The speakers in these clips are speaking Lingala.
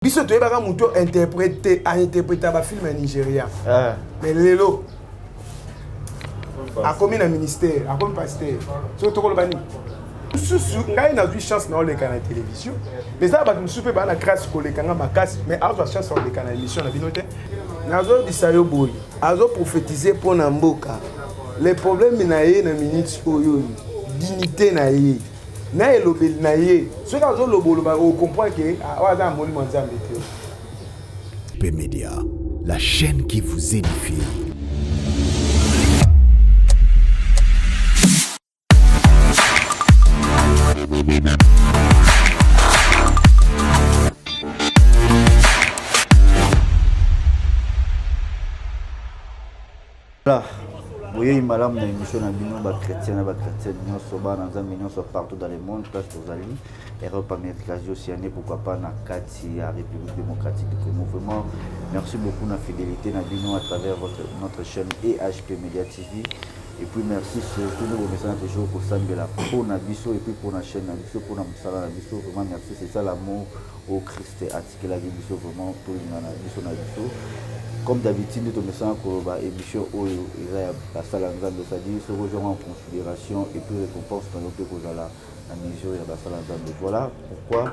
Biso to yebaka muto interpréter ba film en Nigeria. Mais lelo a commis un ministère, a commis pasteur. So to ko bani. Susu ngai na vu chance na ole kana télévision. Mais ça ba musupe ba na grâce ko le kanga makasi, mais azo chance ole kana émission na binote. Nazo disayo boy. Azo prophétiser pour na mboka. Les problèmes na ye na minute oyo dignité na ye. Na elobeli na ye so ka zo lobolo ba o comprendre que aza moni mwanzambe te. HP Media, la chaîne qui vous édifie. Voilà. Oui, madame, nous émission na chrétien, partout dans le monde, place aux alliés, Europe, Amérique, Asie, Océanie, pourquoi pas na Kati, la République démocratique du Congo. Vraiment, merci beaucoup de la fidélité na bino à travers notre chaîne et HP Media TV. Et puis merci surtout nous remercions toujours pour ça de la pour Nabiso et puis pour la chaîne Nabiso, pour la Nabiso. Vraiment merci, c'est ça l'amour au Christ article la Nabiso, vraiment tout le monde Nabiso. Comme d'habitude, nous sommes en émission où il y a la salle en Zambie, c'est-à-dire ce rejoint en considération et puis récompense dans le pays à la mesure de la salle en Zambie. Voilà pourquoi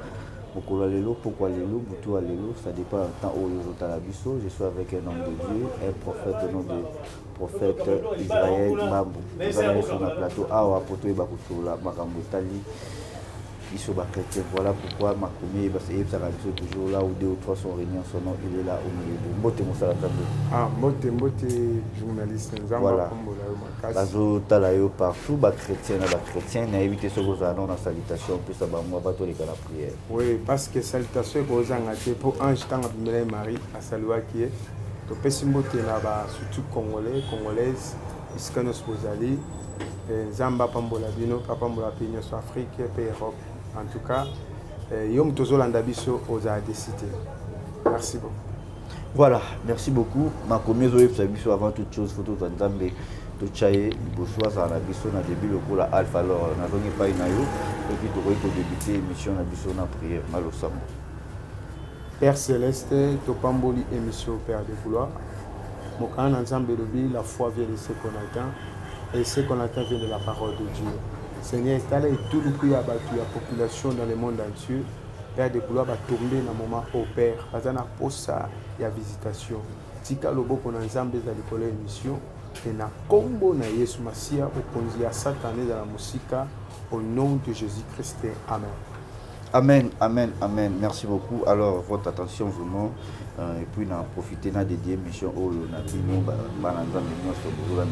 pourquoi Lélo, Boutou Lélo, ça dépend du temps où il y a la biso. Je suis avec un homme de Dieu, un prophète, le nom de prophète Israël Mabou. Nous allons sur le plateau Awa Poto et Bakoutoula, Makambo Tali. Voilà pourquoi ma commune est toujours là où 2 ou 3 sont réunis en son nom, il est là au milieu de Mbote Moussala Tambo. Ah, Mbote journaliste, voilà. Bazo Talayo partout, bas chrétien, n'a évité ce que dans la salutation, puis ça va moi pas tous les cas la prière. Oui, parce que salutation est pour Ange Tangabimele Marie à Salua qui est. Donc, Pessimbote là-bas, surtout congolaise, Iskanos Bozali, Zamba Pambola Bino, Pambola Pigno Afrique, et Europe. En tout cas, Yom Tozo Landabiso aux a décidé. Merci beaucoup. Voilà, merci beaucoup. Ma commune Zoé avant toute chose, photo d'Andambe, de Tchaye, Bossois, à la Bisso, na début le coup la Alpha, alors, n'a pas une aïe, et puis tu aurais débuté l'émission na Bisso, na prière, Malosamo. Père Céleste, Topamboli, émission Père de Vouloir. Mon canal ensemble de la foi vient de ce qu'on attend, et ce qu'on attend vient de la parole de Dieu. Seigneur, installé tout le pays à la population dans le monde entier. Père de Boula va tomber dans le moment au Père. Parce qu'on a posé la visitation. Tika lobo pour ensemble dans l'école émission. Et na combo na Yesu Masia au konzi à Satané dans la musique au nom de Jésus-Christ. Amen. Amen, amen, amen. Merci beaucoup. Alors, votre attention vraiment. Et puis, on a profité de dédier l'émission au Nabino, Bananza, Mignon, sur Bourgogne,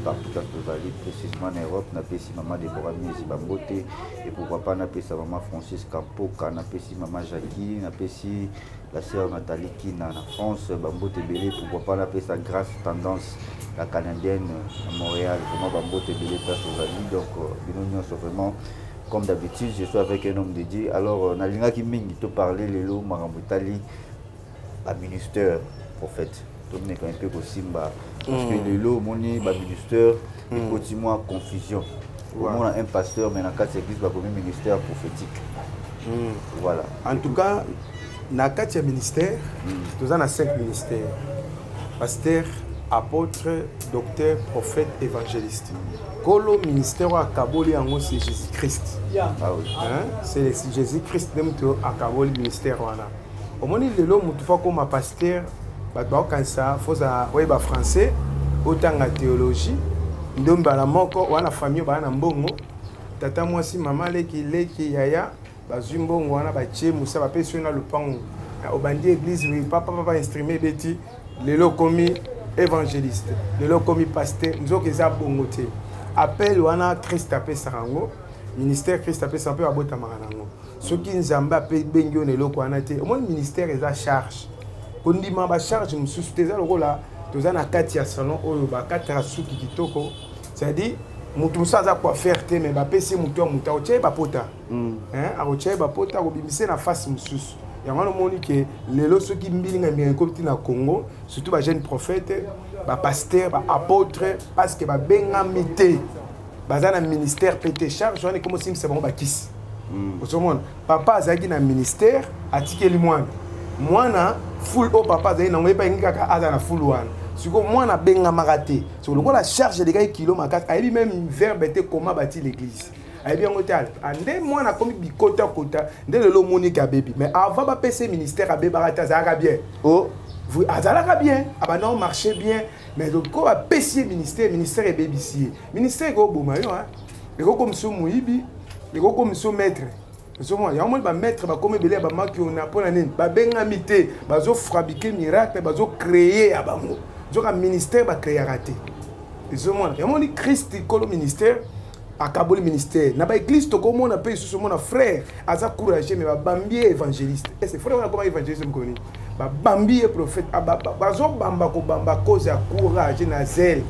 partout dans le Vallée, précisément en Europe. On a fait si maman Déborah Miesi Bambote. Et pourquoi pas, on a fait sa maman Francis Campoka, on a fait si maman Jackie, on a fait si la sœur Nathalie qui est en France, Bambote Belé. Pourquoi pas, on a fait sa grâce tendance, la canadienne à Montréal. Vraiment, Bambote Belé, place aux amis. Donc, Bino, c'est vraiment. Comme d'habitude, je suis avec un homme de Dieu. Alors, Nalinga Kimingi te parler, Lélo, Marambutali, à ministère, prophète. Tout le monde est un peu comme Simba. Parce que Lélo, mon ministère, il continue en confusion. On a un pasteur, mais dans 4 églises, il y a un ministère prophétique. Voilà. En tout cas, dans 4 ministères, nous avons 5 ministères. Pasteur, apôtre, docteur, prophète, évangéliste. Kolo ministère à Kaboli en c'est Jésus-Christ. Ah oui. C'est Jésus-Christ même à Kaboli ministère wana. Au moment où le mutu fa comme pasteur, ba quand ça faut ça ouais ba français, autant la théologie, ndomba la moko wana famille ba na mbongo. Tata moi si maman leki yaya, ba zumbongo wana ba tie musa ba peso na lupango. Au bandi église oui papa instrumer beti, lelo komi évangéliste, lelo komi pasteur, nzoke za bongo te. Appel wana Christ appelle Sarango, ministère Christ appelle Sarango à Bota Marango. Ce qui nous a appelé Bengo Nelo Kwanate, au moins le ministère est à charge. Quand on dit ma charge, je suis sous le rôle là, tous en a 4 salons, ou 4 souki kitoko. C'est-à-dire, mutu ça quoi faire mais ba pesi mutu mutu oche ba pota. A oche ba pota ko bimise na face mususu. Ya ngano moni que lelo soki mbilinga mi ko na Congo, surtout ba jeune prophète, ba pasteur, ba apôtre parce que ba benga mité. Baza na ministère pété charge, on est comme si c'est bon ba kiss. Au monde, papa azaki na ministère atikeli mwana. mwana full au papa zai na ngoyepa ngaka aza na full wana siko mwana benga makate so le la charge de gars kilo makate ayebi même verbe était comment bâtir l'église ayebi yango te ande mwana komi bikota kota nde lelo monique a baby mais avant ba PC ministère a bebaka zaka bien oh vous azalaka bien abana marché bien mais donc ko ba PC ministère et babysier ministère ko boma yo hein et ko comme so moyibi et ko comme so maître so moi ya mo ba maître ba comme belé ba maki on a pona nini ba benga mité bazo fabriquer miracle bazo créer abango un ministère va créer raté. Il y a un Christ qui est ministère, à Kabul ministère. N'a pas église, tout comme on appelle ce mon frère, à sa courage, mais Bambi évangéliste. Et c'est frère, comment évangéliste me connaît. Bambi est prophète, Bazo Bamba Bamba cause à courage, na zèle.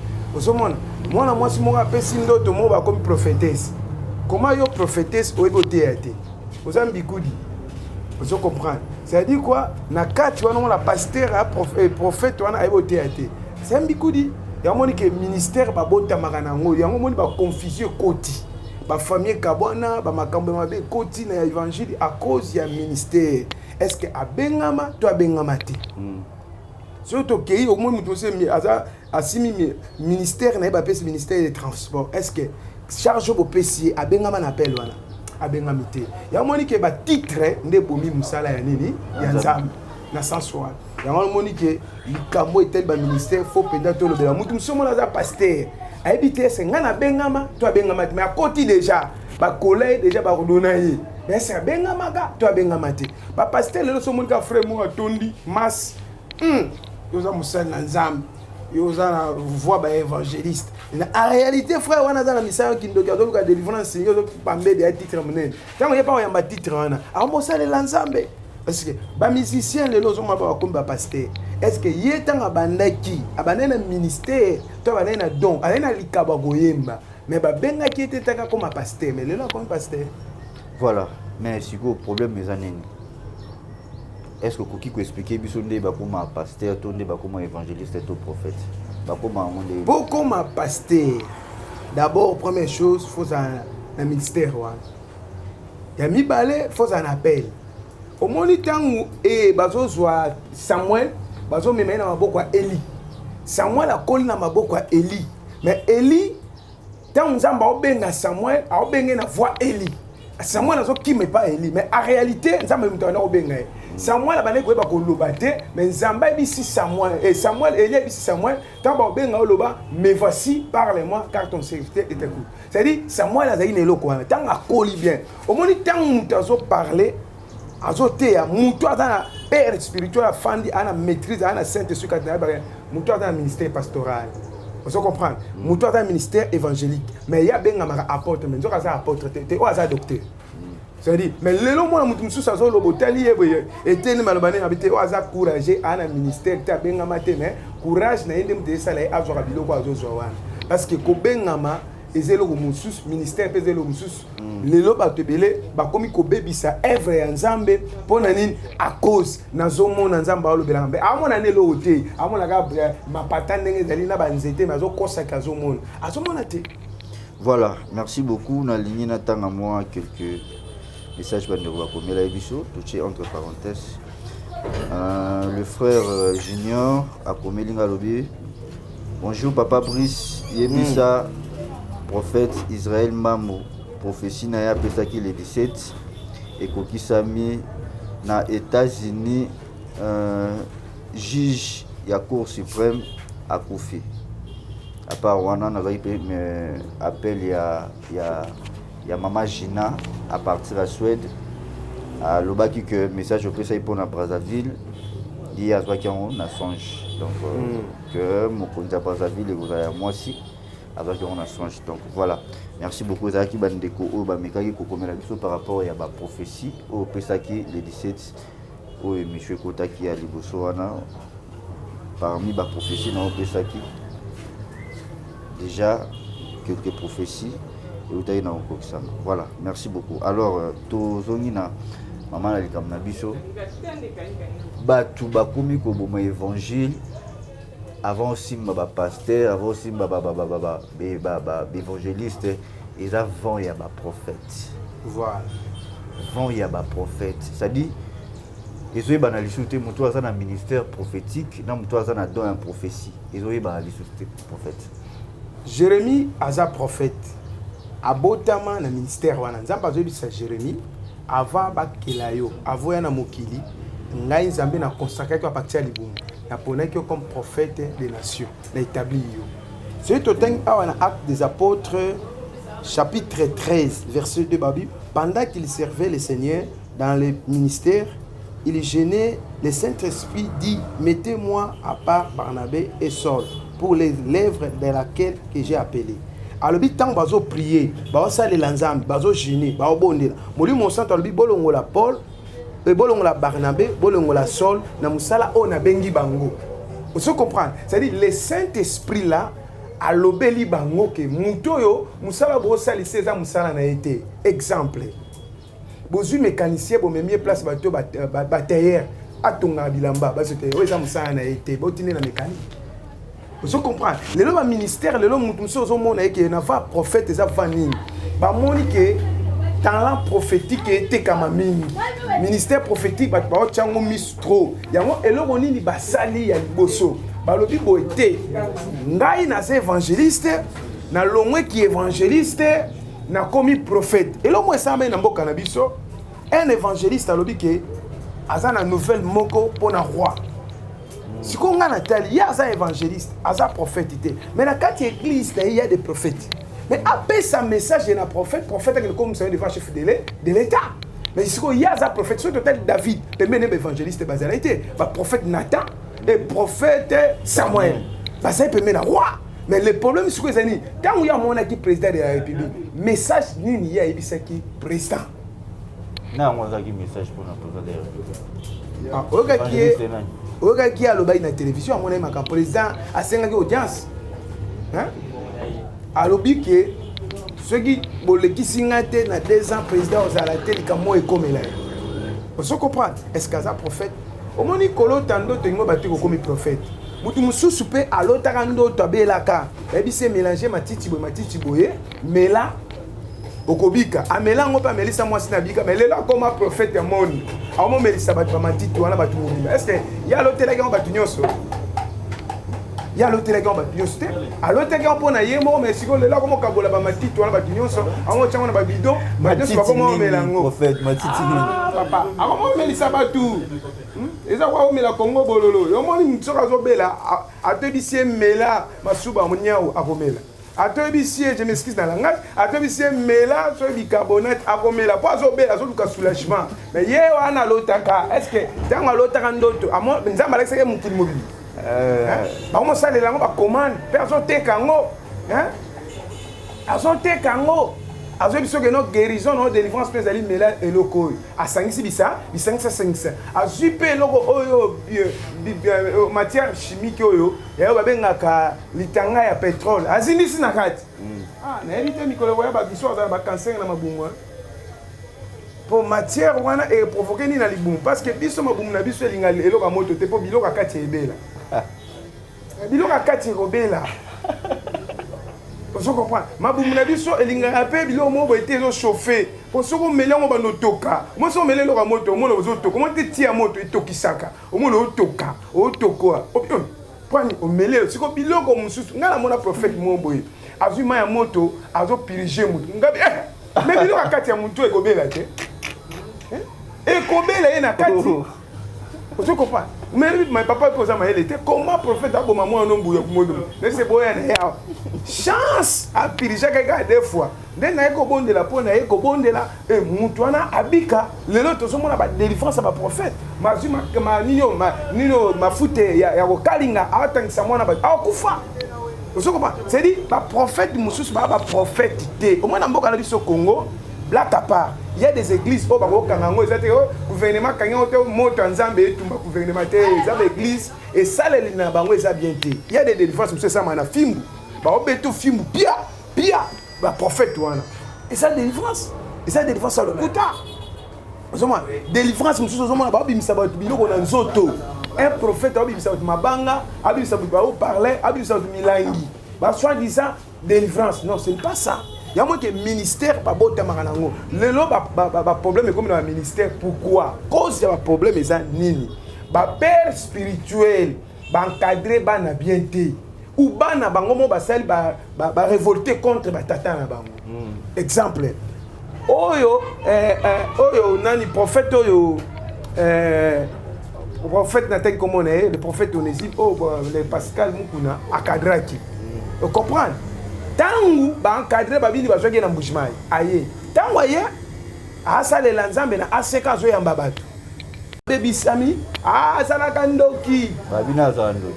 Moi, si moi appelle Sindo, tout le monde va comme prophétesse. Comment yo prophétesse au théâtre? Vous avez bikoudi. Vous comprenez? C'est-à-dire quoi? Na quatre on la pasteur prophète on a au théâtre. C'est un bikoudi. Il y a un ministère ba bota makanango, il y a un ba confusion koti. Ba famille kabona, ba makambo mabe koti na évangile à cause ya ministère. Est-ce que abengama to abengama te? Surtout que au moins muto se aza asimi ministère na ba pesi ministère des transports. Est-ce que charge au PC abengama na appel wana? Abengamite. Ya moni ke ba titre nde bomi musala ya nini? Ya nzambe. Na sanswa. Ya moni ke likambo etel ba ministère faut penda to lobela mutu msomo na za pasteur. Aibite se ngana bengama to abengama mais à côté déjà ba collègue déjà ba redona yi. Mais c'est bengama ga to abengama te. Ba pasteur le so moni ka frère mo atondi mas. Yoza musala na nzambe. Yoza na voix ba évangéliste. En réalité, frère, on a dans la mission qui nous garde la délivrance, il y a des titres. Quand il n'y a pas un titre, on a ça l'ensemble. Parce que les musiciens, les gens sont comme pasteur. Est-ce que y a un bandaki, un ministère, un don, un likabagoyemba, mais ben qui était comme pasteur, mais les gens comme pasteur. Voilà, mais si vous problème mes années. Est-ce que vous pouvez expliquer comment pasteur, comment évangéliste et prophète? Beaucoup ma pasteur. D'abord, première chose, il faut un ministère. Il y a mis balai, il faut un appel. Au moment où bazo soit Samuel, bazo me mena maboko à Eli. Samuel a collé na maboko à Eli. Mais Eli, tant nzamba obenga Samuel, a obenga na voix Eli. Samuel a qui me pas Eli, mais en réalité nzamba mutana obenga. Samuel a bané ko ba ko lobate, mais nzamba bisi Samuel et Samuel Eli bisi Samuel, tant ba obenga loba, mais voici parle-moi car ton serviteur est écoute. C'est-à-dire Samuel a zaïne loko, tant a collé bien. Au moment tant mutazo parler azote ya mutu atana père spirituel afandi ana maîtrise ana Saint-Esprit kadina mutu atana ministère pastoral. Vous comprenez? Mutu atana ministère évangélique. Mais il y a benga maka apôtre, mais nzoka za apôtre te o za docteur. C'est-à-dire mais lelo mona mutu musu sazo lobotali yeboye eteni malobane habité o za courage ana ministère ta benga maté mais courage na yende mutu sala azwa biloko azozo wana. Parce que ko benga ma ezelo musus ministère pezelo musus lelo batebele bakomi ko bebisa œuvre ya nzambe pona nini à cause nazomona nzambe alobela mbe amona nelo ote amona ka mapata ndenge zali na banzete mazo kosa kazomona azomona te. Voilà, merci beaucoup. Na ligne na tanga moi quelques messages bande va comme la biso touché entre parenthèses. Le frère Junior a commis linga lobby. Bonjour papa Brice, yebisa prophète Israël Mamo, prophétie na pesaki le 17 et kokisami na États-Unis juge ya Cour suprême a Kofi. À part wana na appel ya Mama Gina à partir de Suède à lobaki que message au pesa pour na Brazzaville dit à toi qui on a songe donc que mon compte à Brazzaville et vous avez moi aussi avec on a songe donc voilà merci beaucoup Zaki Bandeko au Bamekaki kokomela biso par rapport à la prophétie au pesaki le 17 au monsieur Kota qui a liboso wana parmi ba prophétie na au pesaki déjà quelques prophéties et vous avez na okokisanga voilà merci beaucoup alors tozongi na maman la likamna biso batu bakomi ko boma évangile avant aussi ma pasteur avant aussi ma évangéliste et avant il y a ma prophète voilà avant il y a ma prophète ça dit Ils ont eu l'issuté, mon un ministère prophétique, non, mon un don en prophétie. Ils ont eu l'issuté prophète. Jérémie aza prophète. Abotama na ministère wana. Nzamba zo bisa Jérémie avant bakelayo, avant yana mokili. Ngai nzambe na consacré ko partir ya libumu. Na pona ko comme prophète des nations, na établi yo. C'est total awana acte des apôtres chapitre 13 verset 2 Bible. Pendant qu'il servait le Seigneur dans le ministère, il gênait le Saint-Esprit dit mettez-moi à part Barnabé et Saul pour les lèvres de laquelle que j'ai appelé. Alors bi tant bazo prier, ba sale lanzambe, bazo gêner, ba bondela. Moli mon sang tolobi bolongola Paul, et bolongola Barnabé, bolongola Saul na musala o na bengi bango. Vous comprenez? C'est-à-dire le Saint-Esprit là a lobeli bango ke muto yo musala bo sali seza musala na été. Exemple. Bozu mécanicien bo memie place bato batailleur atonga bilamba ba c'était eza musala na été. Botine na mécanique. Vous comprenez? Le nom ministère, le nom mutumso zo mona ke na va prophète eza vanini. Ba moni ke talent prophétique était comme mingi. Ministère prophétique ba tchango mistro. Yango eloko nini basali ya liboso. Ba lobi bo été. Ngai na évangéliste, na longwe qui évangéliste, na komi prophète. Et là moi ça na mboka na biso, un évangéliste a lobi ke azana nouvelle moko pona roi. Si on a Nathalie, il y a un évangéliste, un prophète. Mais dans la église, il y a des prophètes. Mais après ce message de un prophète, est comme ça devant chef de l'État. Mais si il y a un prophète, c'est total David, le même évangéliste basé à l'été, le prophète Nathan et le prophète Samuel. Parce que c'est le roi. Mais le problème, c'est que quand il y a un président de la République, le message il y a un président. Non, moi, j'ai un message pour le président de la République. Oga qui a le bail na télévision mon aimé quand président a 5 audience hein a lobby que ceux qui boleki singate na 2 ans président aux alatel comme moi et comme là on comprend est-ce que ça prophète au moni kolo tando tengo batiko comme prophète mutu mususu pe alotaka ndo tabelaka ebi se mélanger matiti boye mais là okobika amela ngo pa melisa mwasi na bika mais là comme prophète ya moni amo melisa batu matiti wana batu mobima est-ce que ya lotela ga batu nyonso ya lotela ga batu nyonso te alotela ga pona yemo mais siko lela comme kabola ba matiti wana batu nyonso amo changa na ba bidon matiti ba comme melango prophète matiti papa amo melisa batu eza kwa omela Congo bololo yo moni mtsoka zobela atebisie mela masuba munyao akomela atobisie je m'excuse dans la langage atobisie mela so bicarbonate akomela po azobela azoduka soulagement mais ye wana lotaka est-ce que tango lotaka ndoto amo nzamba alexeke mukili mobili ba mo salela ngo ba commande personne tekango hein azoteka ngo azobiso que no guérison no délivrance pèse ali mela eloko asangisi bisangisa azupe loko oyo matière chimique oyo ya babengaka litanga ya pétrole azindisi na kati na éviter mikolo ya ba biso za ba cancer na mabungu pour matière wana et provoquer ni na libumu parce que biso mabungu na biso elinga eloko moto te po biloko kati ebela biloko kati robela. Vous comprenez? Ma boumna biso elinga appel bilo mo boité zo chauffer. Pour ce qu'on mêle on ba no toka. Moi so mêler lo ka moto, mo no zo toka. Comment te tia moto etokisaka. O mo no toka, o tokoa. Prani o mêler, siko biloko mususu. Ngala mona prophète mo boye. Azuma ya moto, azo piriger moto. Ngabi mais biloko kati ya moto ekobela te. Ekobela ena kati. Vous comprenez? Mais papa pose à ma était comment prophète a maman un homme bouillon modo. Mais c'est boya na chance à piriger quelqu'un des fois. Dès na eko bonde la pona eko bonde la et mutuana abika le lot to mona ba délivrance à ba prophète. Mazuma nino ma fute ya kokalinga atangisa mwana ba akufa. Vous comprenez? C'est dit ba prophète mususu ba prophète té. Au moins na mboka na biso Congo blague à part, il y a des églises où le gouvernement monte en Zambie et tout le gouvernement des églises et ça les bien. Il y a des délivrances, c'est ça, man, film, film, pia, prophète, et ça délivrance, ça à le coutard. Délivrance, un prophète, mabanga, parler, soi-disant délivrance. Non, ce n'est pas ça. ya moi que ministère ba bota makanango lelo ba problème comme dans ministère pourquoi cause ya ba problème eza nini ba père spirituel ba encadrer bana bien té ou bana bango mo basali ba révolter contre ba tata na bango exemple oyo nani prophète oyo le prophète Nathan comme on est le prophète Onésime le Pascal Mukuna akadraki vous comprenez tangu ba encadrer ba bini ba joke na mbushimai aye tangu aye asalela nzambe na aseka zo yamba bato baby sami asalaka ndoki babina zando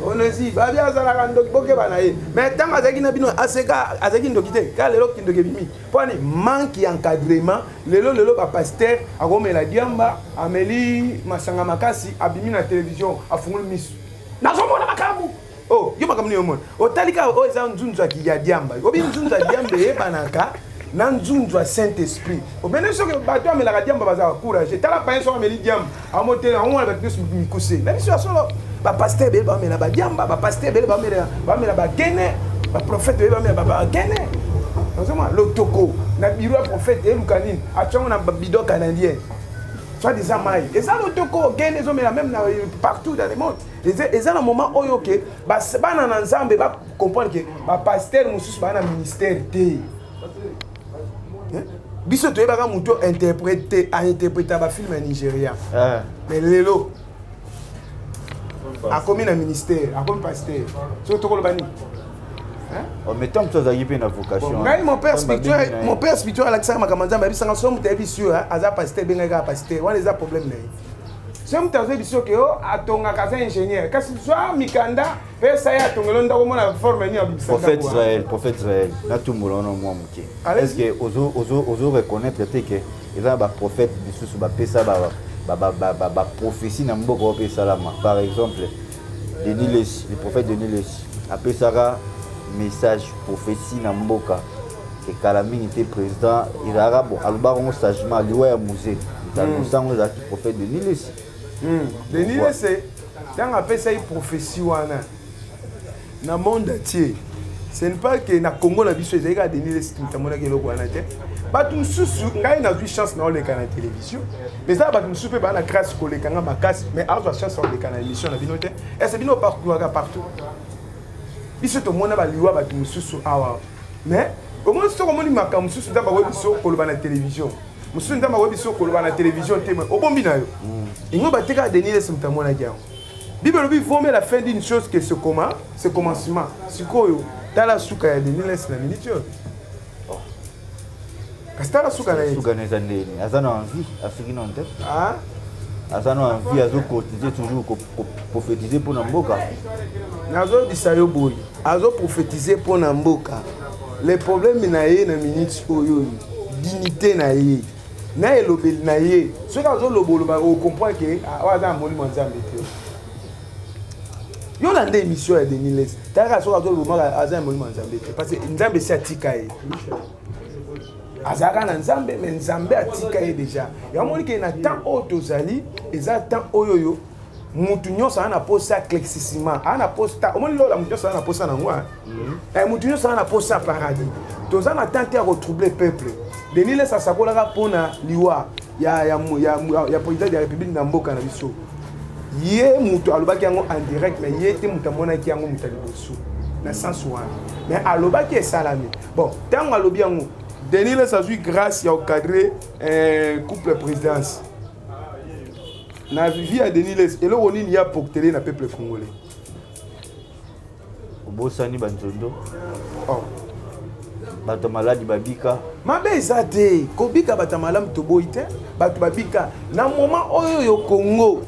Onésime babi asalaka ndoki boke bana ye mais tangu azaki na bino aseka azaki ndoki te ka lelo kindoki bimi poni manque d'encadrement lelo ba pasteur akomela diamba ameli masanga makasi abimi na télévision afungula misu nazomona makamu oh yo makamni yo mona otalika o eza nzunzu ya diamba obi nzunzu ya diamba ebanaka na nzunzu ya Saint-Esprit obene soki bato amelaka diamba baza courage tala pa so ameli diamba amote on va battre sur mikuse na biso solo ba pasteur be ba mela ba diamba ba pasteur be ba mela ba gene ba prophète be ba mela ba gene ozoma lotoko na biro prophète elukanini achongo na bidon canadien soit des amailles et ça lotoko gene zo mela même partout dans le monde et ça le moment oyo ke ba bana na nzambe ba comprendre que ba pasteur mususu ba na ministère té biso to ebaka muto interpréter ba film nigérien mais lelo a commis na ministère a comme pasteur so to ko bani en mettant tout ça y a une vocation mon père spirituel Alexandre Makamanzamba bisanga somme te biso aza pasteur benga pasteur on les a problème là somme te biso ke atonga kaza ingénieur kasi soit mikanda pesa ya tongelo ndako mona forme ni abisa prophète Israël na tout molono moi muke est-ce que ozo reconnaître que il a ba prophète biso ba pesa ba prophétie na mboko pesa lama par exemple Denis le prophète Denis appelle ça message prophétie na mboka et Kalamine était président il a bon alba on sagement liwa ya musée dans le sang les prophètes de Denis c'est dans appelle ça une prophétie wana na monde entier ce n'est pas que na Congo na biso ezaka Denis tutamona ke loko wana te batu mususu ngai na vu chance na oleka na télévision mais ça batu mususu pe ba na grâce ko leka nga makasi mais azo chance oleka na émission na binote et c'est bino partout biso to mona ba liwa batu mususu awa mais au moins so komoni makambo mususu ndamba ko biso koloba na télévision mususu ndamba ko biso koloba na télévision te mais obombi na yo ingo bateka Denis mutamona kiao Bible lui former la fin d'une chose que ce commencement sikoyo tala suka ya Denis na miniature kastala suka na zandeni azana envie afiki non te azana envie azo cotiser toujours prophétiser pour mboka nazo disayo boy azo prophétiser pour mboka les problèmes na ye na minute oyo dignité na ye na elobeli na ye ce kazo lobolo ba o comprendre que aza moli mwanzambe te yo lande émission ya Denis taka so kazo loboma aza moli mwanzambe te parce que nzambe si atika ye azaka na nzambe mais nzambe atika ye déjà ya moni ke na temps oyo tozali eza temps oyo mutu nyonso ana posa éclaircissement ana posta omoni lola mutu nyonso ana posa na ngwa mutu nyonso ana posa paradis toza na tente ya retroubler peuple Denis asakolaka pona liwa ya président de la République na mboka na biso ye mutu alobaki yango en direct mais ye te mutu amonaki yango mutu liboso na sens wana mais alobaki esalami bon tango alobi yango Denis azwi grâce ya encadrer couple présidence na vie à Denis eloko nini ya porter na peuple congolais obosani banzondo bato maladi babika mabe eza te kobika bato malamu toboyi te bato babika na moment oyo yo Congo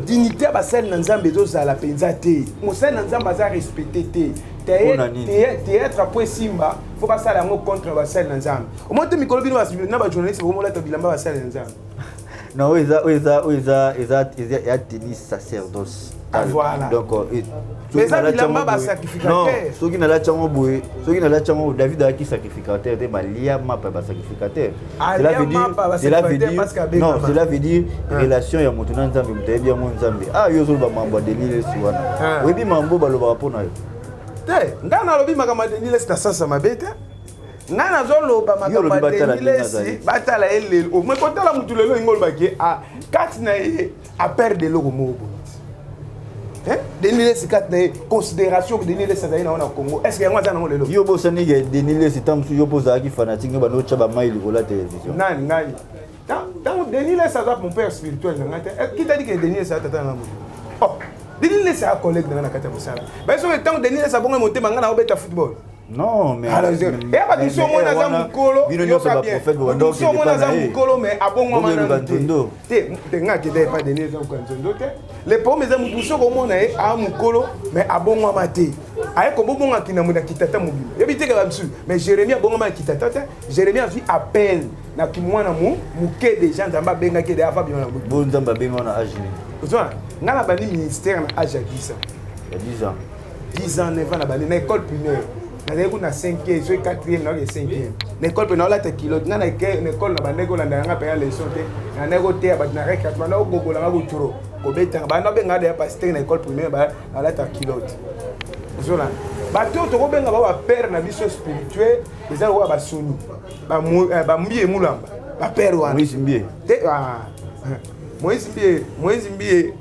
dignité basali na nzambe ezozala mpenza te mosali na nzambe aza respecté te théâtre po esimba fo basala yango contre basali na nzambe omoi te mikolo bino na bajournaliste bakomolata bilamba basali na nzambe non eza ya tennis sacerdoce voilà donc mais ça bilamba ba sacrificateur soki na la chango boye David a qui sacrificateur te balia mapa ba sacrificateur cela veut dire relation ya moto na nzambe mutaye bien mo nzambe yo zo ba mambo de Denis wana webi mambo baloba pona yo te ngana lobi makambo de Denis na sasa mabete Ngana zolo ba makamba denilesi batala elelo o me kotala mutu lelo ingolo baki a kat na a perdre logo mobo hein denilesi kat na considération que denilesi za ina na Congo est-ce que ngwa za na lelo yo bosa ni denilesi tamsu yo poza ki fanatique ba no chaba mai likola télévision nani donc denilesi za mon père spirituel ngate qui t'a dit que denilesi tata na mo oh denilesi a collègue na kata musala ba so tant denilesi bonga motema ngana obeta football. Non, mais... Alors, il y a des gens qui ont été prophètes, mais à bon moment, les pauvres gens qui sont à Mukolo, mais à bon moment, avec comme bon qui n'a pas quitté ta mobile. Mais Jérémie a bon moment qui t'a Jérémie a vu appel na qui moi na mouké des gens dans ma benga qui des affaires bien na bon dans ma benga na agi. Tu vois, na la bani ministère na âge 10 ans. Il y a 10 ans. 10 ans na bani na école primaire. Na 5e, so 4e, na 5e. L'école pena la te kilo, na école na bandeko la ndanga pa leçon te. Na nego te ba na rek 4 na gogola nga buturo. Ko beta ba na benga de pasteur na école primaire ba la ta kilote. Zola. Ba to ko benga ba père na biso spirituel, eza wa ba soni. Ba mbie mulamba. Ba père wana. Moïse mbie. Te Moïse mbie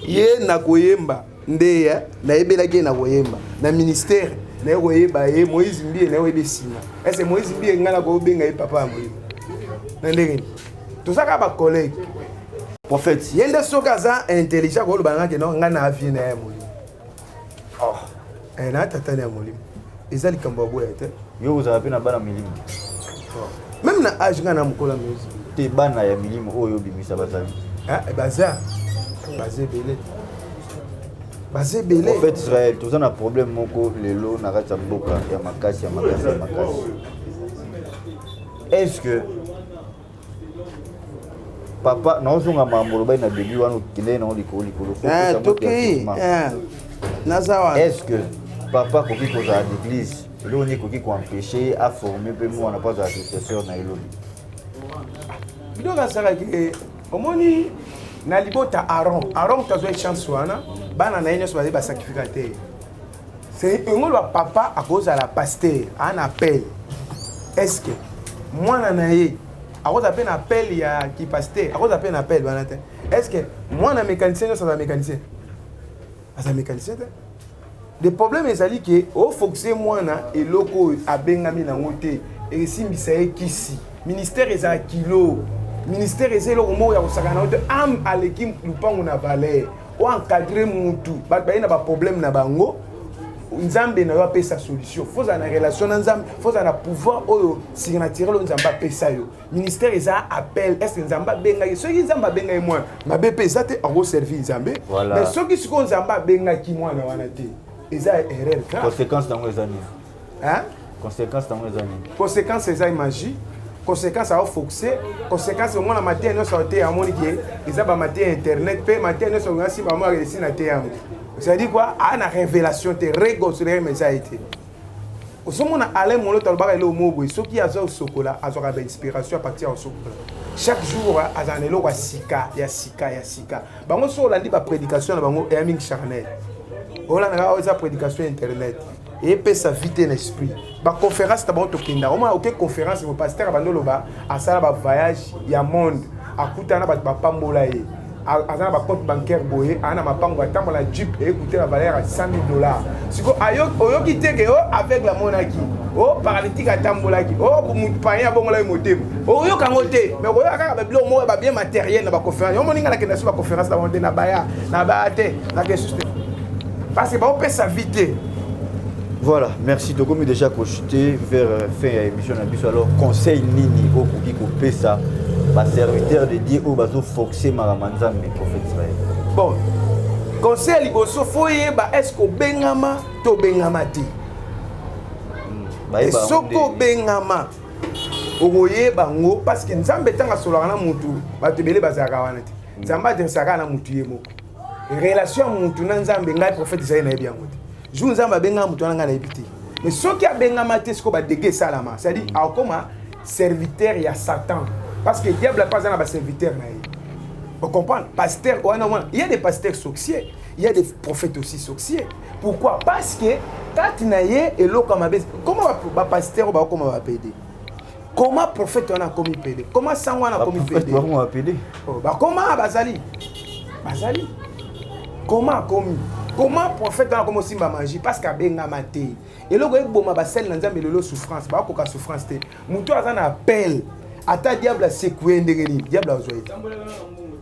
ye na koyemba ndeya na ebelaki na koyemba na ministère. Na koyeba ye Moïse mbie na oyebe sima est-ce Moïse mbie ngana ko benga ye papa amwe na ndenge to saka ba collègue prophète yende soka za intelligent ko lobanga ke no ngana afi na ya molimo na tata na molimo ezali kamba boya te yo uzala pe na bana milimo même na âge ngana mukola Moïse te bana ya milimo oyo bimisa bazali baza belé en fait Israël tout ça na problème moko lelo na kati ya mboka ya makasi est-ce que papa non zonga mambo ba na début wana kile na likolo est-ce que papa koki koza à l'église lelo ni koki ko empêcher à former pe moi na pas association na eloni bidoka saka ki omoni na libota Aaron tazo chance wana bana na yenyo ba sacrificateur c'est ngolo papa à cause à la pasteur un appel est-ce que moi na ye à cause appel appel ya qui pasteur à cause appel appel bana te est-ce que moi na mécanicien ça va mécanicien ça mécanicien le problème est ali que au fonctionner moi na eloko abengami na ngote et simbisa kisi ministère eza kilo ministère eza eloko mo ya kosakana ote am aleki lupango na valeur ou encadrer mutu ba na ba problème na bango nzambe na yo apesa solution faut en relation na nzambe faut en pouvoir oyo signature lo nzambe apesa yo ministère eza appel est-ce que nzambe benga yo soki nzambe benga yo moi mabe pesa te en servir nzambe mais soki siko nzambe benga ki moi na wana te eza erreur grave conséquence dans les années hein conséquence dans les années conséquence eza magie conséquence à foxer conséquence au moins la matière no sortir à monique ils a matière internet pe matière no sortir si maman réussi na terre ça dit quoi à la révélation te réconcilier mais ça a été au moment na aller mon autre ba le mobo ce qui a zo sokola a zo inspiration à partir au sokola chaque jour a zanelo wa sika ya bango so la dit ba prédication na bango et ming charnel ola na za prédication internet et peut sa vite l'esprit ba conférence ta bonto kinda au moins aucune conférence mon pasteur bandolo ba asala ba voyage ya monde akutana ba pambola ye azana ba compte bancaire boye ana mapango atambo la jeep et écouter la valeur à $100,000 siko ayo kiteke avec la monaki paralytique atambola ki panya bongola motem oyo kangote mais oyo akaka ba bilo mo ba bien matériel na ba conférence yo moninga na kenda sur ba conférence na bonde na baya na baate na que juste parce que ba peut sa vite. Voilà, merci. Donc, on est déjà projeté vers fin de l'émission. Alors, conseil nini au Kuki Koupé ça, ma serviteur de Dieu au bateau Foxé Maramanza, mais prophète Israël. Bon, conseil liboso foye ba est-ce que bengama to bengama ti. Soko bengama ogoye bango parce que nzambe tanga solana na mutu bato belé bazaka wana ti. Nzamba de saka na mutu yemo. Relation mutu na nzambe ngai prophète Israël na bien mutu. Jour nzamba benga mutu na ngana epiti mais soki abenga mate siko ba dégué salama c'est-à-dire comme serviteur ya Satan parce que diable pas na ba serviteur na ye Vous comprenez? Pasteur, il y a des pasteurs sorciers, il y a des prophètes aussi sorciers. Pourquoi? Parce que quand il y a et l'eau comme comment un pasteur va comment va péder? Comment prophète on a commis péder? Comment ça on a commis péder? Comment va péder? Comment Bazali? Bazali? Comment commis? Comment prophète on a comme aussi manger? Parce qu'à benga maté. Et là il bon ma celle dans mais le souffrance, ba ko ka souffrance té. Muto azan appel. Ata diable a secoué ndengeni, diable a zoé.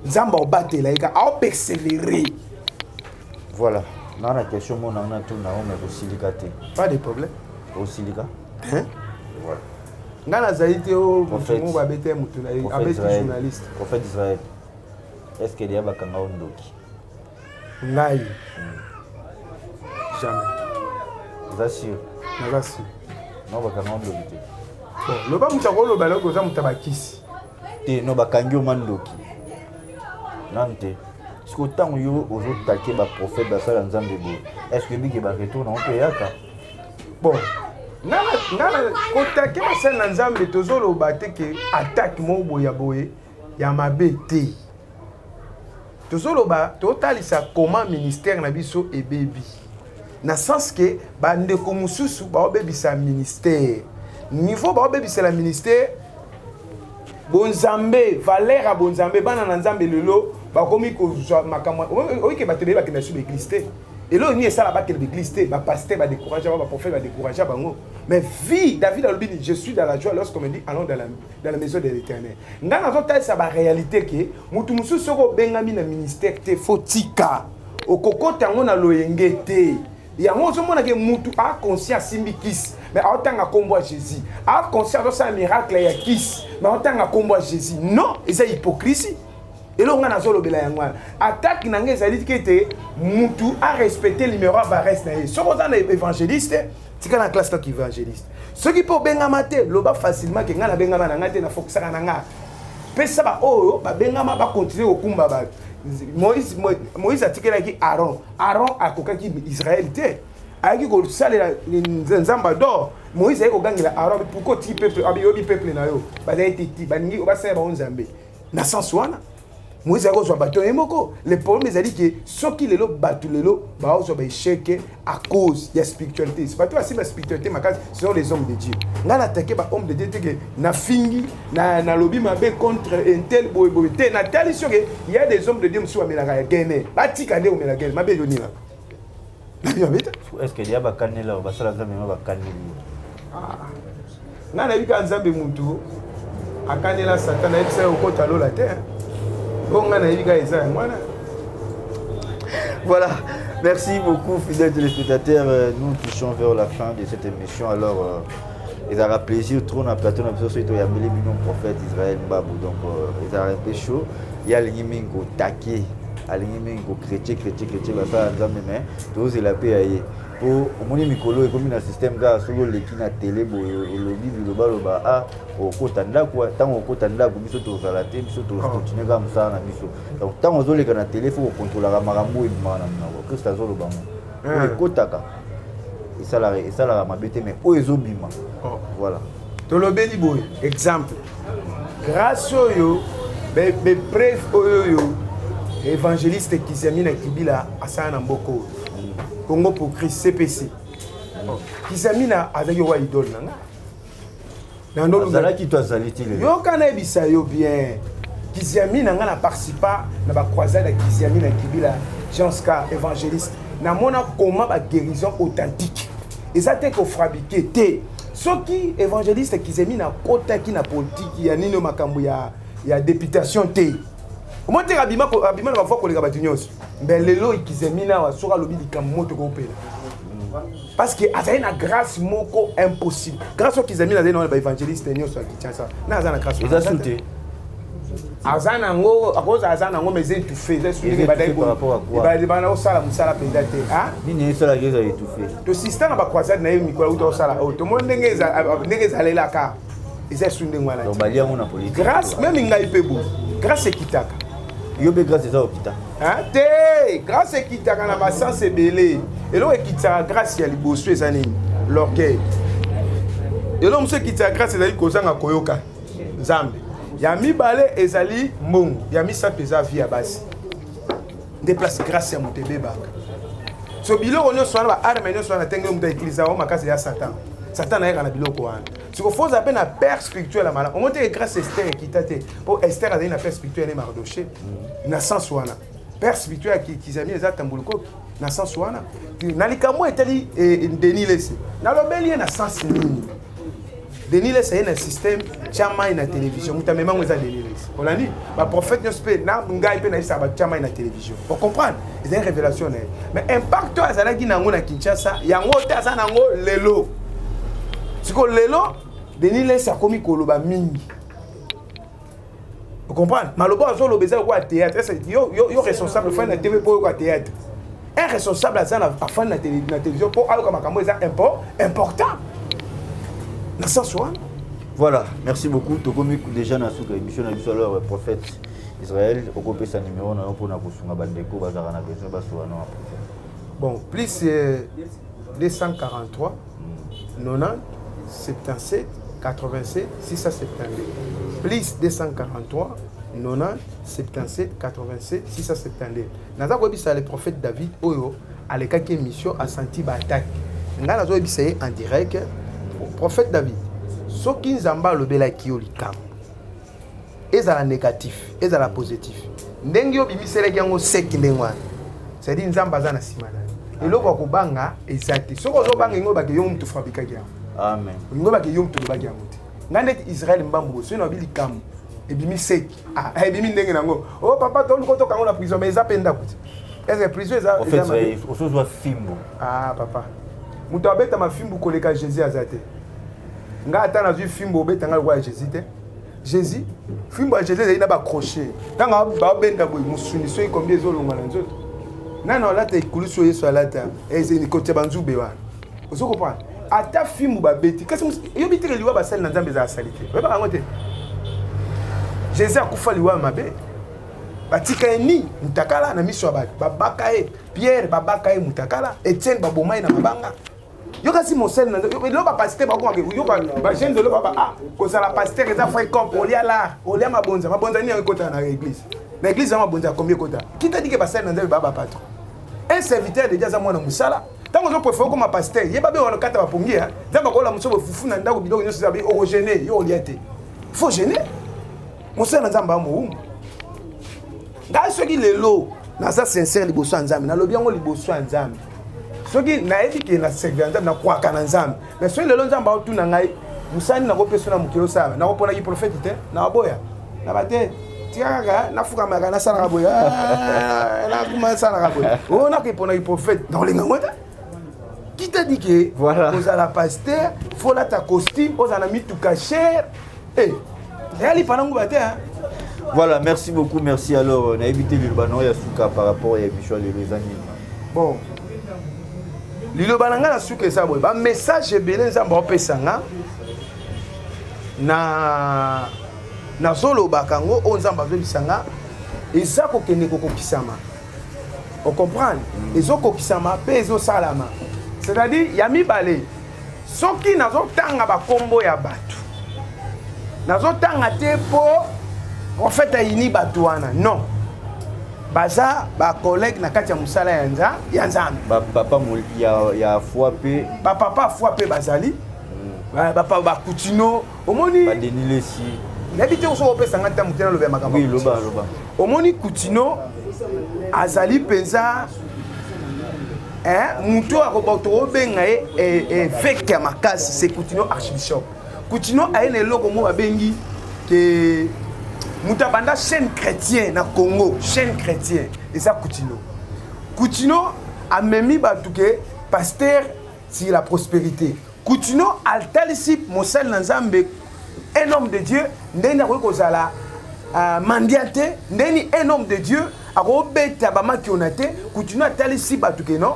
Nzamba obaté là, il a persévérer. Voilà. Dans la question mon on a tout na on mais aussi ligaté. Pas de problème. Aussi liga. Hein? Voilà. Ngana zaïté au prophète mutumu ba bété mutu na avec journaliste. Prophète d'Israël. Est-ce qu'il y a bakanga ondoki? Ngai. Jamais. Vous assure? Nagasi. Non bakanga ondoki. Bon, le ba mutako lo ba loko za mutabakisi. Te no bakangi o mandoki. Nante. Est-ce que tant yo ozo taquer ba prophète basala nzambe bo. Est-ce que biki ba retourne on peut yaka? Bon. Ngana kotake basala nzambe tozolo bate ke attaque mo boya boye ya mabe te. Tozolo ba totalisa comment ministère na biso e bebi. Na sens que bande ko mususu ba obebisa ministère. Niveau ba obebisa la ministère bonzambe valeur a bonzambe bana na nzambe lelo ba komi ko makamwa oyike batebe ba kena sur l'église té. Et là ni ça là ba kena l'église té, ba pasteur ba décourager ba prophète ba décourager bango. Mais vie David a dit je suis dans la joie lorsqu'on me dit allons dans la maison de l'Éternel. Ngana zo ça ba réalité que mutu musu soko bengami na ministère té fotika. Okokota ngo na loyenge té. Ya ngo zo mona ke mutu a conscience simbikis. Mais en tant que combat Jésus, a conscience de ça miracle ya kiss. Mais en tant que combat Jésus, non, c'est hypocrisie. Et là on a zolo bela yangwa. Attaque nangé ça dit que te mutu a respecté le numéro va rester na. Ce qu'on a évangéliste, c'est quand la classe là qui évangéliste. Ceux qui pour bengama te loba facilement que ngana bengama na ngate na fokisa na nga. Pesa ba oyo ba bengama ba continuer okumba ba. Moïse a tiqué là qui Aaron a kokaki Israël te. Aiki ko salela nzamba d'or Moïse aiko gangela Aaron pourquoi ti peuple abi peuple na yo ba été ti baningi ba sa ba nzambe na sens wana Moïse aiko zo bato emoko le problème c'est dit que ceux qui lelo batu lelo ba ozo ba échec à cause de la spiritualité c'est pas toi si la spiritualité ma ce sont les hommes de Dieu ngana attaquer ba homme de Dieu que na fingi na lobby mabe contre un tel boy te na tali sûr que il y a des hommes de Dieu mso amela ga gagner ba tika nde omela gagner mabe yoni là. Est-ce qu'il y a bakane là basala nzambe ma bakane na na bika nzambe muntu akanela satana ebisa okota lola te bonga na bika eza mwana. Voilà, merci beaucoup fidèles téléspectateurs, nous touchons vers la fin de cette émission. Alors il aura plaisir trop na plateau na biso soito ya mbele bino prophète Israël Mbabou donc il aura un peu chaud il y a l'ingimingo taqué alingimingo chrétien basala nzambe mais tous la paix aye pour omoni mikolo et comme na système ga solo leki na télé bo lobi biloba a okota ndako tant okota ndako biso to zala te biso to continuer comme ça na biso donc tant ozoleka na télé faut contrôler makambo et mana na Christ azoloba mo ekotaka et ça la mabete mais o ezobima voilà tolobeli boy exemple grâce oyo be preuve oyo évangéliste Kizamina Kibila asana na mboko Congo pour Christ CPC Kizamina azaki wa idole nanga nando luzala ki to azaliti le yo kana ebisa yo bien Kizamina nga na participa na ba croisade ya Kizamina Kibila Janska évangéliste na mona comment ba guérison authentique et ça te ko fabriquer te soki évangéliste Kizamina kota ki na politique ya nino makambo ya députation te moi te abima na fois ko les batunyos mais lelo Kizamina wa soka lobi likamoto ko pela parce que azali na grâce moko impossible grâce au Kizamina azali na ba évangéliste nyoso akichasa na azana grâce ils a sauté azana ngo akoza azana ngo mais étouffé c'est sur les batailles par rapport à quoi ba bana osala musala penda te hein nini ça la guerre a étouffé to système ba croisade na yemi ko osala to mo ndenge zalela ka ils sont ndenge wana donc balia mona politique grâce même ngai pe bo grâce ekitaka yobe grâce ça hôpital hein te grâce ekitaka na ba sens ebele elo ekitaka grâce ya liboso ezani l'orgueil elo mse ekitaka grâce ezali kozanga koyoka nzambe ya mibale ezali mbongo ya misato eza vie ya basi déplace grâce ya moto ebebaka so biloko nyonso wana baarme nyonso wana ndenge moto autilize yango makasi ya satan satan ayeka na biloko wana sikofoza mpe na père spirituel ya malamu omo te grâce Esther ekita te mpo Esther azali na père spirituel ne Mardoché na sens wana père spirituel ya kizami eza tambuluko na sens wana na likambo etali Denis Lese nalobeli ye na sens nini Denis Lese aye na système tia mai na télévision moto amemango eza Denis Lese olandi baprophète nyonso mpe na ngai mpe nayebisaka batia mai na télévision ocomprendre ezali révélation na ye mais impact oyo azalaki nango na Kinshasa yango te aza nango lelo siko lelo Denis Lese akomi koloba mingi ocomprendre maloba azoloba eza lokola théâtre yo responsable fani na tv mpo yokola théâtre un responsable aza afani na télévision mpo ayoka makambo eza important na sens wana. Voilà, merci beaucoup. Tokomi déjà na suka émission na biso alors prophète Israël okopé sa numéro na pour na kosunga bandeko bazara na besoin baso na après. Bon, plus 243 90 77 87 672. Plus 243 90 77 87 672. Naza ko bisa le prophète David oyo alekaki émission a senti ba attaque. Ngana zo bisa en direct. Prophète David, ce qui nous a lobela qui au likam, ezala négatif, ezala positif. Ndengyo bimisele yango seki ndengwa. C'est-à-dire nzamba za na simana. Eloko ko banga ezati. Soko zo banga ngo bake yo mtu fabrika kya. Amen. Ngo bake yo mtu bake yamuti. Ngande Israël mbambo so no bilikam e bimiseki. Ah, e bimi ndenge nango. Oh papa to luko to kango na prison mais ezapenda kuti. Est-ce que prison eza en fait ça soit fimbo. Ah papa. Muto abeta mafimbu koleka Jésus azate. Nga ata na zui fimbo obeta nga kwa Jésus te. Jésus fimbo ya Jésus ina ba crochet. Tanga ba benda boy musuni so ikombie ezolonga na nzoto. Nana olata ikuluso Yesu alata ezeni kote banzube wa. Ozo comprendre. Ata fimbo ba beti. Kasi yo bitire liwa ba sali na Nzambe za salite. Ba ba ngote. Jésus akufa liwa mabe. Batika eni mutakala na miso abaki. Babaka e Pierre babaka e mutakala. Etienne babomai na mabanga. Yo kasi mosel na lo ba pasteur ba ko yo ba jeune de lo ba ah ko ça la pasteur eza frère comme olia là olia mabonza ni ekota na église na église za mabonza combien kota kita dike pasteur na nzambe baba patron un serviteur déjà za mwana musala tango zo préfère comme pasteur yeba be wana kata ba pongia nzamba ko la muso fufu na ndako biloko nyonso za bi o gêner yo olia te faut gêner mosel na nzamba mo nga soki lelo na sa sincère liboso ya nzambe na lobi yango liboso ya nzambe soki nayebi ke na servir nzambe na kwaka na nzambe mais soki lelo nzambe aotuna ngai musani na kopeso na mokilo sala na kopona ki prophète te na boya na bate tiaka na fuka maka na sala boya na kuma sala boya o na kopona ki prophète dans les ngota qui t'a dit que voilà aux la pasteur faut la ta costume aux ana mis tout cacher et ali panangu bate hein. Voilà, merci beaucoup, merci. Alors, on a évité le Liban et Souka par rapport à l'émission Les Amis. Bon. Liloba nanga na suka eza boye ba message ebele nzambe opesanga na zoloba kango o nzambe azobisanga eza kokende kokokisama on comprendre ezokokisama pe ezosalama c'est-à-dire ya mibale soki nazotanga bakombo ya bato nazotanga te po prophète ayini bato wana non baza ba collègue na kati ya musala ya nzambe papa ya foi pe papa foi pe bazali papa ba Coutinho omoni ba Denis Lesi n'habite oso opesa ngata mutena lobe makambo oui loba omoni Coutinho azali penza muto akobato obenga évêque ya makasi c'est Coutinho archbishop Coutinho ayene loko mo babengi ke Moutabanda chaîne chrétien na Congo, chaîne chrétien et ça Coutinho a même batouké pasteur sur la prospérité. Coutinho altalisi Mosel Nzambe un homme de Dieu ndeni akozala mandiate ndeni un homme de Dieu akobeta bamaki onate Coutinho altalisi batouké non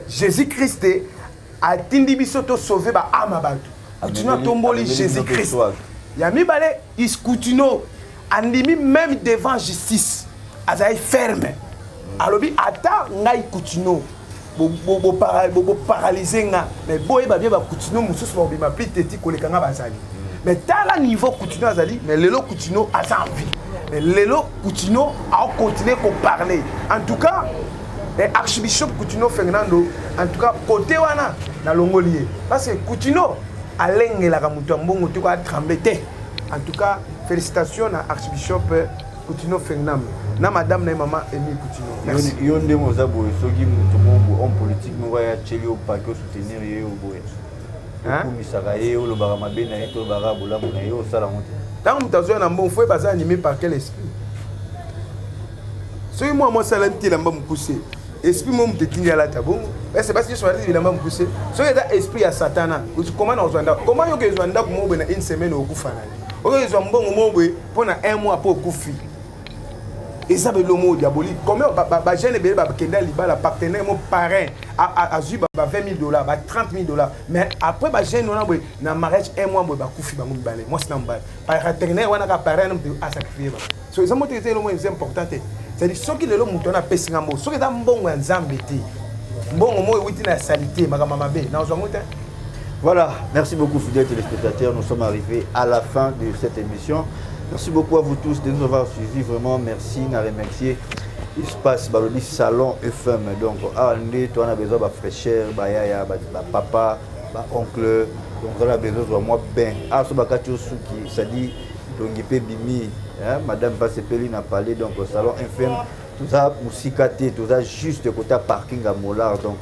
Jésus-Christ a tindi biso to sauver ba ama batu. Coutinho tomboli Jésus-Christ. Yami balé is Coutinho andimi même devant justice azai ferme alobi ata ngai Coutinho bo paralyser nga mais boye ba bien ba Coutinho mususu ba bima plus teti koleka nga bazali mais tala niveau Coutinho azali mais lelo Coutinho a envie mais lelo Coutinho a continué à parler en tout cas Archbishop Coutinho Fernando en tout cas côté wana na longolier parce que Coutinho alengela mutu mbongo tu ko trembler en tout cas félicitations à Archbishop Coutinho Fernando na madame na maman Emi Coutinho merci yo ndé mozabo soki mutu mongo homme politique mo ya cheli au paquet soutenir ye au boye hein misaka ye o lobara mabena ye to bara bolamu na yo sala monte tant mutazo na mbongo faut pas animé par quel esprit soki moi sala ntila mba mukuse esprit moi mtetinga la tabongo c'est parce que je suis allé évidemment mukuse soki da esprit ya satana comment na ozwanda comment yo ke ozwanda ko mo na une semaine okufana oyo ezwa mbongo mo boye pona un mois po okufi. Et ça, c'est le mot diabolique. Combien de jeunes les partenaire, mon parrain, a eu 20 000 $, 30 000 $. Mais après, les jeunes ont un mariage, un mois, ils ont couffé. Moi, c'est un bail. Par partenaire, on a un parrain à sacrifier. So, ils ont montré le mot important. C'est-à-dire, ceux qui le montent, on a payé un mot. Ceux qui ont un bon zambété, bon mot, oui, la salité, ma maman, voilà, merci beaucoup, fidèles téléspectateurs. Nous sommes arrivés à la fin de cette émission. Merci beaucoup à vous tous de nous avoir suivis. Vraiment, merci. Nous remercier l'espace Balodi Salon FM. Donc, on a besoin de fraîcheur, papa, oncle. Donc, on a besoin de moi bien. Ça dit, donc, Bimi, madame Passepeli n'a parlé. Donc, au Salon FM, tout ça, Moussikate, tout ça, juste côté parking à Mollard. Donc,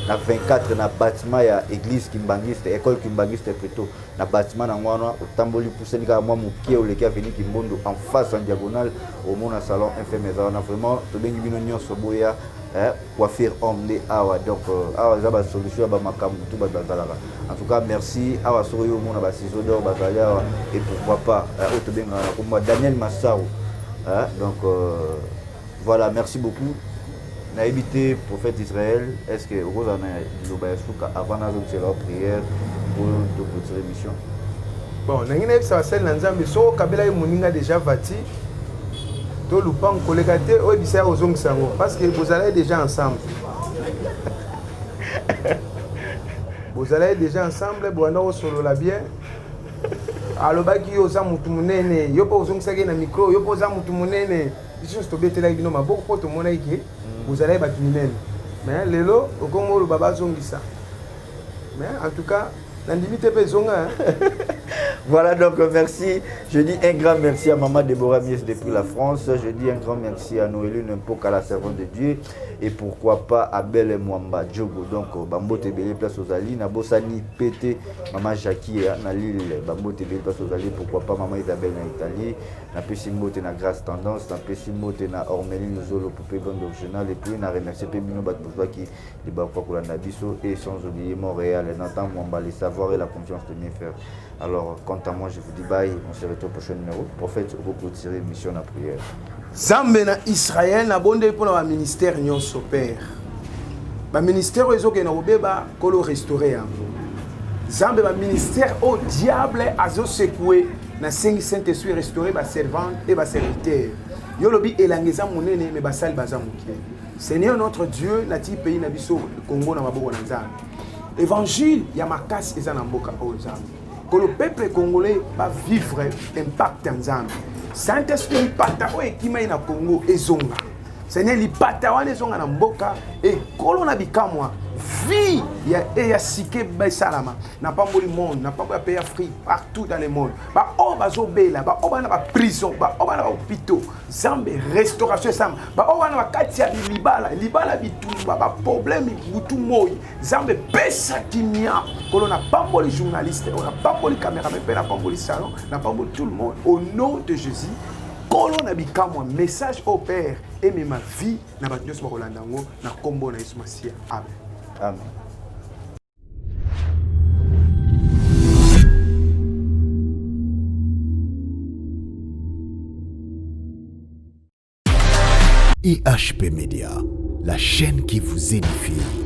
na 24 na bâtiment ya église kimbangiste école kimbangiste plutôt na bâtiment na ngwana otamboli pousseni ka moi mokie oleki avenue Kimbondo en face en diagonale au mona salon FM on a vraiment to bengi bino nyonso boya coiffure homme de awa donc awa za ba solution ba makambu tout ba bazalaka en tout cas merci awa soroyo mona ba ciseaux d'or bazalia et pourquoi pas to benga comme Daniel Massao donc voilà merci beaucoup. On a évité prophète Israël. Est-ce que vous en avez avant la prière pour votre émission? Bon, ça va mais so kabila muninga déjà vati. To lupang kolekate o bisa ozong sango parce que vous allez déjà ensemble. Vous allez déjà ensemble, bwana o solo la bien. Alobaki yo za mutu munene, yo po ozong sage na micro, yo po za mutu munene. Juste to betela bino maboko po to mona iki. Vous allez battre une mais lelo au Congo le baba zongisa mais en tout cas l'indimité peut zonga. Voilà donc merci. Je dis un grand merci à Maman Déborah Mies depuis la France. Je dis un grand merci à Noélie N'Importe à la servante de Dieu. Et pourquoi pas à Belle et Mwamba Djogo. Donc Bambo Tébélé place aux Ali. Nabosani Pété. Maman Jackie na Lille. Bambo Tébélé place aux Ali. Pourquoi pas Maman Isabelle na Italie. Na Pessimbote na Grâce Tendance. Na Pessimbote na Ormeline Zolo Poupée Bande Originale. Et puis na remercier Pébino Batbouzwa qui les Bakwa Koulana Bisso. Et sans oublier Montréal. Et Nathan Mwamba les savoirs et la confiance de bien faire. Alors, quant à moi, je vous dis bye. On se retrouve au prochain numéro. Prophète, vous clôturez mission à prière. Zambe na Israël na bonde pour le ministère nyonso père. Ba ministère ezo ke na obeba kolo restaurer yango. Zambe ba ministère au diable azo secouer na Saint-Esprit restaurer ba servant et ba serviteur. Yo lobi elangeza monene me basali bazamuki. Seigneur notre Dieu na ti pays na biso Congo na maboko na Nzambe. Évangile ya makasi eza na mboka o Nzambe. Que le peuple congolais va vivre impact en Zambie. Saint-Esprit pata o ekima ina Congo ezonga. Seigneur li pata wana ezonga na mboka et kolona bikamwa vie ya sike ba salama na pamboli monde na pamboli pays Afrique partout dans le monde. Ba o bazobela ba o bana ba prison ba o bana ba hôpitaux Zambe restauration Zambe ba o bana ba katia libala bitumba ba problème butu moyi Zambe pesa kimia kolona pamboli journaliste on a pamboli caméraman pe na pamboli salon na pamboli tout le monde au nom de Jésus. Kolona bikamwa message au Père aimez ma vie na ba nyos bakolanda ngo na kombo na Yesu Masia. Amen. Amen. IHP Média, la chaîne qui vous édifie.